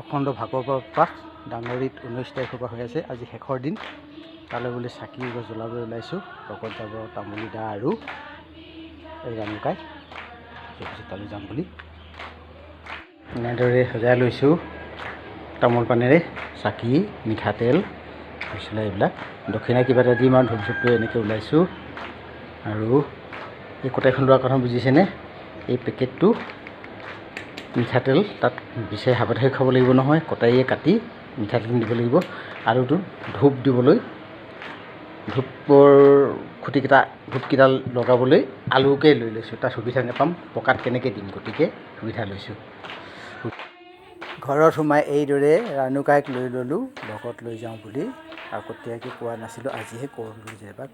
অখণ্ড ভাগৱত পাঠ ডাঙৰীত 19 তাৰিখৰ পৰা হৈ আছে। আজি শেষৰ দিন। তালৈ বুলি চাকি জ্বলাবলৈ ওলাইছোঁ। লগত যাব তামুলী দা আৰু এই ৰাণুকাই। তাৰপিছত তালৈ যাম বুলি এনেদৰে সজাই লৈছোঁ। তামোল পানেৰে চাকি, মিঠাতেল হৈছিলে এইবিলাক। দক্ষিণা কিবা এটা দিম আৰু ধূপ চুপ লৈ এনেকৈ ওলাইছোঁ। আৰু এই কটাইখন লোৱাৰ কথা বুজিছেনে? এই পেকেটটো মিঠাতেল তাত বিচাৰি হাবাথুৰি খাব লাগিব নহয়। কটাৰীয়ে কাটি মিঠাতেল দিব লাগিব। আলুটো ধূপ দিবলৈ, ধূপৰ খুঁটিকেইটা ধূপকেইডাল লগাবলৈ আলুকে লৈ লৈছোঁ। তাত সুবিধা নাপাম, পকাত কেনেকৈ দিম, গতিকে সুবিধা লৈছোঁ। ঘৰত সোমাই এইদৰে ৰাণুকাইক লৈ ল'লোঁ লগত লৈ যাওঁ বুলি। আগতীয়াকৈ কোৱা নাছিলোঁ, আজিহে কৰোঁ যেনিবা।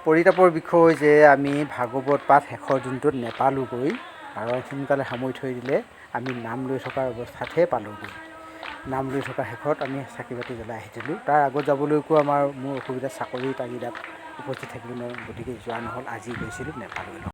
পৰিতাপৰ বিষয় যে আমি ভাগৱত পাঠ শেষৰ দিনটোত নেপালোঁগৈ, কাৰণ সোনকালে সামৰি থৈ দিলে। আমি নাম লৈ থকাৰ অৱস্থাতহে পালোঁগৈ। নাম লৈ থকা শেষত আমি চাকি বাতি জ্বলাই আহিছিলোঁ। তাৰ আগত যাবলৈকো মোৰ অসুবিধা, চাকৰি তাগিদাত উপস্থিত থাকিব নোৱাৰোঁ, গতিকে যোৱা নহ'ল। আজি গৈছিলোঁ, নেপালোঁ।